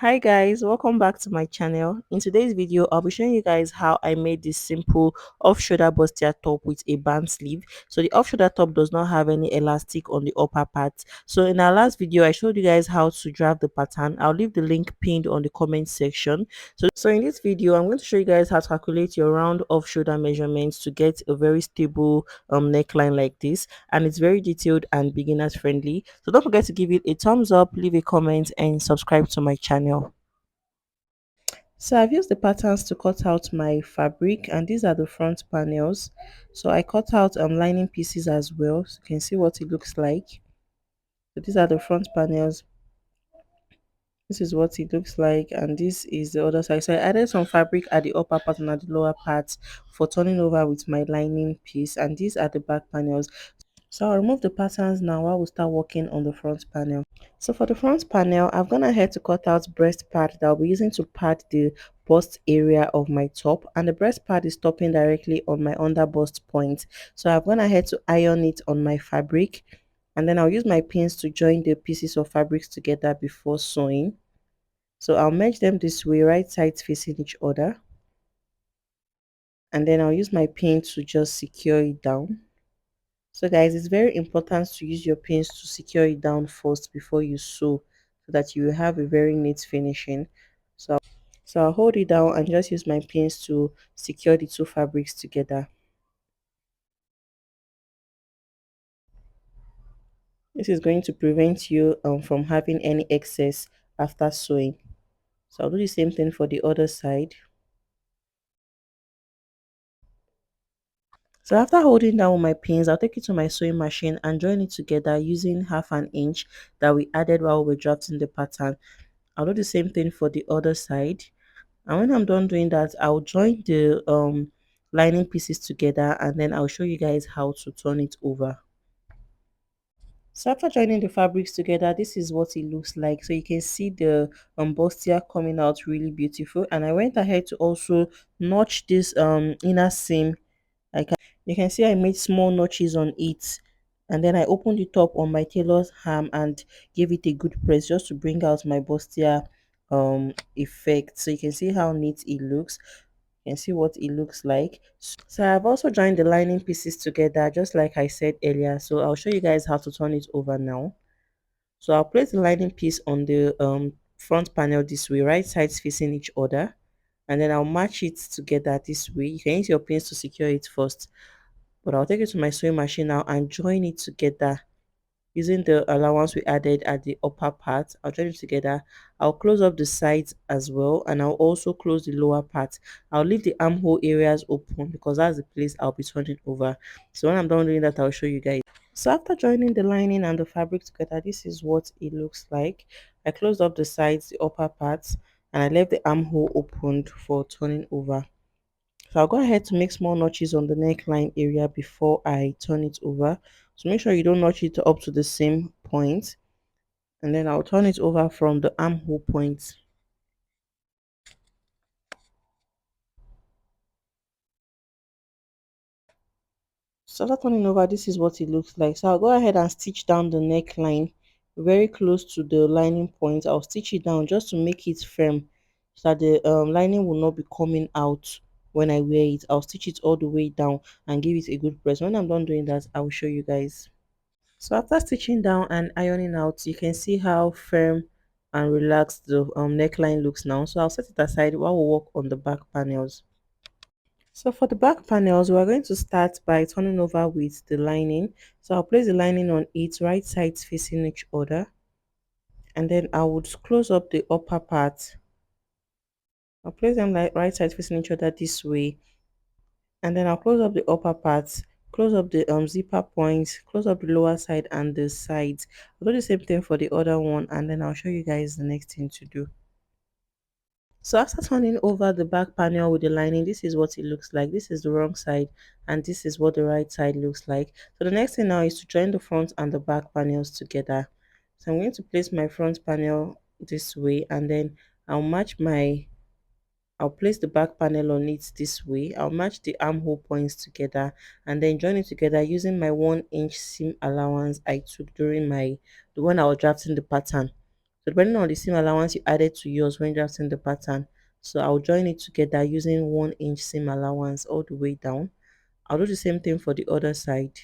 Hi guys, welcome back to my channel. In today's video, I'll be showing you guys how I made this simple off-shoulder bustier top with a band sleeve. So the off-shoulder top does not have any elastic on the upper part. So in our last video, I showed you guys how to draft the pattern. I'll leave the link pinned on the comment section. So in this video, I'm going to show you guys how to calculate your round off-shoulder measurements to get a very stable neckline like this, and it's very detailed and beginners friendly. So don't forget to give it a thumbs up, leave a comment, and subscribe to my channel. So I've used the patterns to cut out my fabric, and these are the front panels. So I cut out lining pieces as well, so you can see what it looks like. So these are the front panels. This is what it looks like, and this is the other side. So I added some fabric at the upper part and at the lower part for turning over with my lining piece, and these are the back panels. So I'll remove the patterns now while we start working on the front panel. So for the front panel, I've gone ahead to cut out breast pad that I'll be using to pad the bust area of my top, and the breast pad is stopping directly on my under bust point. So I've gone ahead to iron it on my fabric, and then I'll use my pins to join the pieces of fabrics together before sewing. So I'll merge them this way, right sides facing each other, and then I'll use my pin to just secure it down. So guys, it's very important to use your pins to secure it down first before you sew, so that you will have a very neat finishing. So I'll hold it down and just use my pins to secure the two fabrics together. This is going to prevent you from having any excess after sewing. So I'll do the same thing for the other side. So after holding down my pins, I'll take it to my sewing machine and join it together using 1/2 inch that we added while we were drafting the pattern. I'll do the same thing for the other side. And when I'm done doing that, I'll join the lining pieces together, and then I'll show you guys how to turn it over. So after joining the fabrics together, this is what it looks like. So you can see the bustier coming out really beautiful, and I went ahead to also notch this inner seam. You can see I made small notches on it, and then I opened the top on my tailor's arm and gave it a good press just to bring out my bustier effect. So you can see how neat it looks. You can see what it looks like. So I've also joined the lining pieces together just like I said earlier. So I'll show you guys how to turn it over now. So I'll place the lining piece on the front panel this way, right sides facing each other, and then I'll match it together this way. You can use your pins to secure it first, but I'll take it to my sewing machine now and join it together using the allowance we added at the upper part. I'll join it together. I'll close up the sides as well, and I'll also close the lower part. I'll leave the armhole areas open because that's the place I'll be turning over. So when I'm done doing that, I'll show you guys. So after joining the lining and the fabric together, this is what it looks like. I closed up the sides, the upper parts, and I left the armhole opened for turning over. So I'll go ahead to make small notches on the neckline area before I turn it over. So make sure you don't notch it up to the same point. And then I'll turn it over from the armhole point. So after turning over, this is what it looks like. So I'll go ahead and stitch down the neckline very close to the lining point. I'll stitch it down just to make it firm so that the lining will not be coming out when I wear it. I'll stitch it all the way down and give it a good press. When I'm done doing that, I will show you guys. So after stitching down and ironing out, you can see how firm and relaxed the neckline looks now. So I'll set it aside while we work on the back panels. So for the back panels, we're going to start by turning over with the lining. So I'll place the lining on it, right sides facing each other. And then I would close up the upper part. I'll place them like right sides facing each other this way. And then I'll close up the upper parts, close up the zipper points, close up the lower side and the sides. I'll do the same thing for the other one, and then I'll show you guys the next thing to do. So after turning over the back panel with the lining, this is what it looks like. This is the wrong side, and this is what the right side looks like. So the next thing now is to join the front and the back panels together. So I'm going to place my front panel this way, and then I'll match my I'll place the back panel on it this way. I'll match the armhole points together and then join it together using my 1 inch seam allowance I took during the one I was drafting the pattern. So depending on the seam allowance you added to yours when drafting the pattern, so I'll join it together using 1 inch seam allowance all the way down. I'll do the same thing for the other side.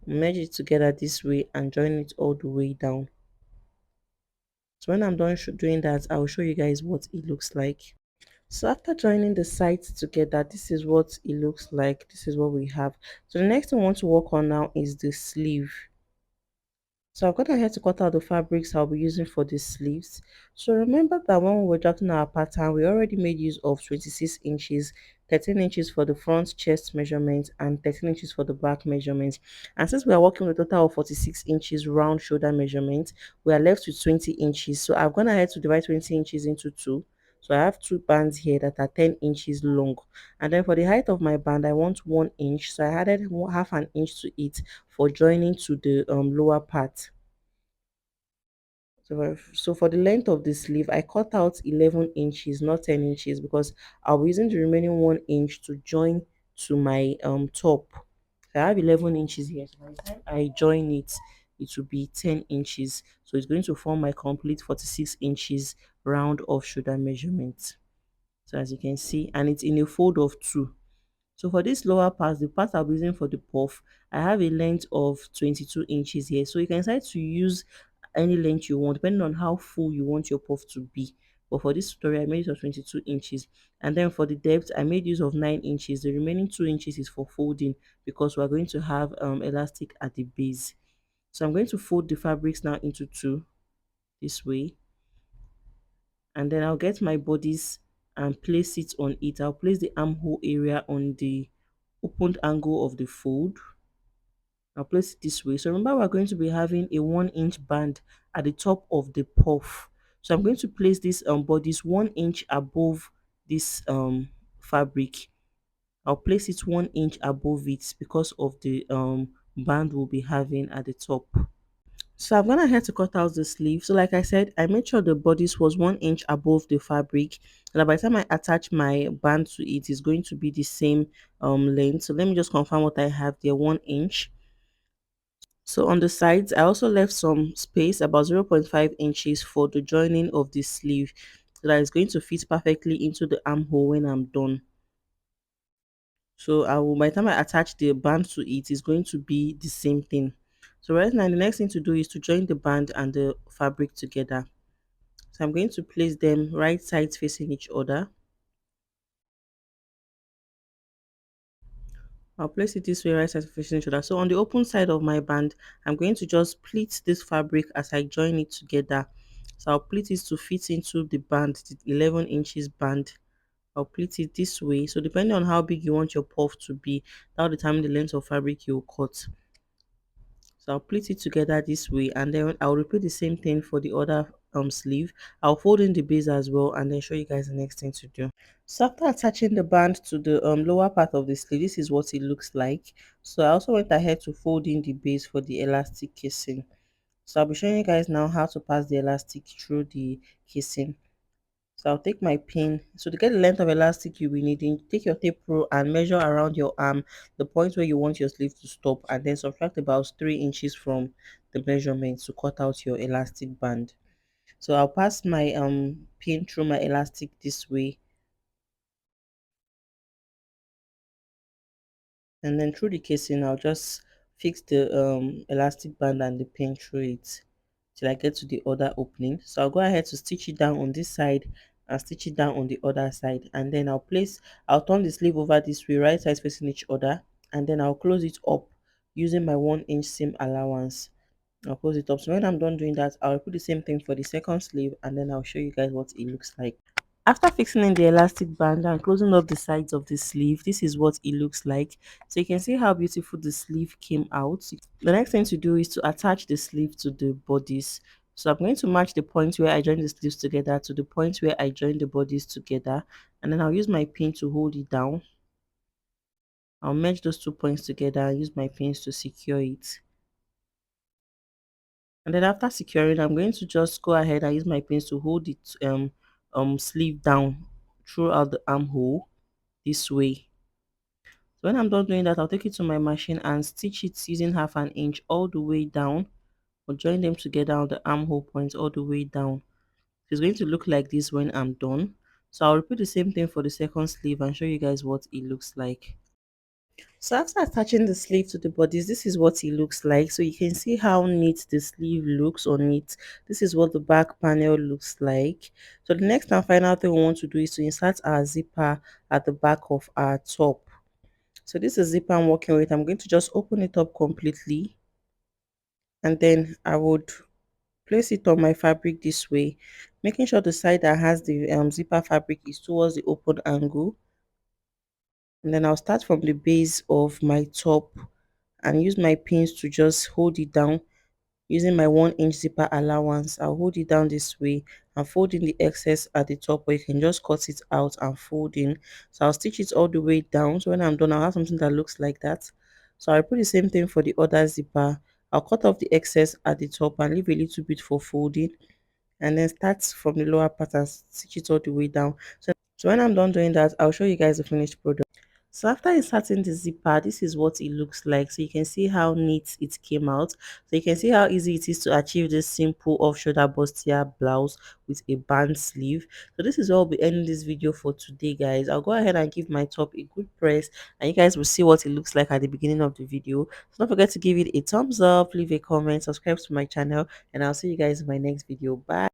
Merge it together this way and join it all the way down. So when I'm done doing that, I'll show you guys what it looks like. So after joining the sides together, this is what it looks like. This is what we have. So the next thing I want to work on now is the sleeve. So I've got ahead to cut out the fabrics I'll be using for the sleeves. So remember that when we were drafting our pattern, we already made use of 26 inches, 13 inches for the front chest measurement, and 13 inches for the back measurement. And since we are working with a total of 46 inches round shoulder measurement, we are left with 20 inches. So I've gone ahead to divide 20 inches into two. So I have two bands here that are 10 inches long. And then for the height of my band, I want 1 inch. So I added half an inch to it for joining to the lower part. So for the length of the sleeve, I cut out 11 inches, not 10 inches, because I'll be using the remaining 1 inch to join to my top. So I have 11 inches here. So by the time I join it, it will be 10 inches. So it's going to form my complete 46 inches round of shoulder measurement. So as you can see, and it's in a fold of two. So for this lower part, the part I'll be using for the puff, I have a length of 22 inches here. So you can decide to use any length you want, depending on how full you want your puff to be. But for this tutorial, I made use of 22 inches. And then for the depth, I made use of 9 inches. The remaining 2 inches is for folding because we're going to have elastic at the base. So I'm going to fold the fabrics now into two this way, and then I'll get my bodice and place it on it. I'll place the armhole area on the opened angle of the fold. I'll place it this way. So remember, we're going to be having a 1 inch band at the top of the puff. So I'm going to place this bodice 1 inch above this fabric. I'll place it 1 inch above it because of the band we'll be having at the top. So I'm gonna have to cut out the sleeve. So like I said, I made sure the bodice was 1 inch above the fabric, and by the time I attach my band to it, is going to be the same length. So let me just confirm what I have there: 1 inch. So on the sides, I also left some space, about 0.5 inches, for the joining of the sleeve, so that is going to fit perfectly into the armhole when I'm done. So I will, by the time I attach the band to it, is going to be the same thing. So right now, the next thing to do is to join the band and the fabric together. So I'm going to place them right sides facing each other. I'll place it this way, right sides facing each other. So on the open side of my band, I'm going to just pleat this fabric as I join it together. So I'll pleat it to fit into the band, the 11 inches band. I'll pleat it this way. So depending on how big you want your puff to be, that will determine the length of fabric you'll cut. So I'll pleat it together this way, and then I'll repeat the same thing for the other sleeve. I'll fold in the base as well and then show you guys the next thing to do. So after attaching the band to the lower part of the sleeve, this is what it looks like. So I also went ahead to fold in the base for the elastic casing. So I'll be showing you guys now how to pass the elastic through the casing. So I'll take my pin. So to get the length of elastic you'll be needing, take your tape rule and measure around your arm the point where you want your sleeve to stop, and then subtract about 3 inches from the measurement to cut out your elastic band. So I'll pass my pin through my elastic this way, and then through the casing I'll just fix the elastic band and the pin through it till I get to the other opening. So I'll go ahead to stitch it down on this side and stitch it down on the other side, and then I'll turn the sleeve over this way, right sides facing each other, and then I'll close it up using my 1 inch seam allowance. I'll close it up. So when I'm done doing that, I'll repeat the same thing for the second sleeve, and then I'll show you guys what it looks like. After fixing in the elastic band and closing up the sides of the sleeve, this is what it looks like. So you can see how beautiful the sleeve came out. The next thing to do is to attach the sleeve to the bodies. So I'm going to match the point where I join the sleeves together to the point where I join the bodies together, and then I'll use my pin to hold it down. I'll merge those 2 points together and use my pins to secure it. And then after securing, I'm going to just go ahead and use my pins to hold it sleeve down throughout the armhole this way. So when I'm done doing that, I'll take it to my machine and stitch it using half an inch all the way down I'll join them together on the armhole point all the way down. It's going to look like this when I'm done. So I'll repeat the same thing for the second sleeve and show you guys what it looks like. So after attaching the sleeve to the bodice, this is what it looks like. So you can see how neat the sleeve looks on it. This is what the back panel looks like. So the next and final thing we want to do is to insert our zipper at the back of our top. So this is zipper I'm working with. I'm going to just open it up completely, and then I would place it on my fabric this way, making sure the side that has the zipper fabric is towards the open angle. And then I'll start from the base of my top and use my pins to just hold it down using my 1 inch zipper allowance. I'll hold it down this way and fold in the excess at the top, or you can just cut it out and fold in. So I'll stitch it all the way down. So when I'm done, I'll have something that looks like that. So I'll put the same thing for the other zipper. I'll cut off the excess at the top and leave a little bit for folding, and then start from the lower part and stitch it all the way down. So when I'm done doing that, I'll show you guys the finished product. So after inserting the zipper, this is what it looks like. So you can see how neat it came out. So you can see how easy it is to achieve this simple off-shoulder bustier blouse with a band sleeve. So this is where I'll be ending this video for today, guys. I'll go ahead and give my top a good press, and you guys will see what it looks like at the beginning of the video. So don't forget to give it a thumbs up, leave a comment, subscribe to my channel, and I'll see you guys in my next video. Bye.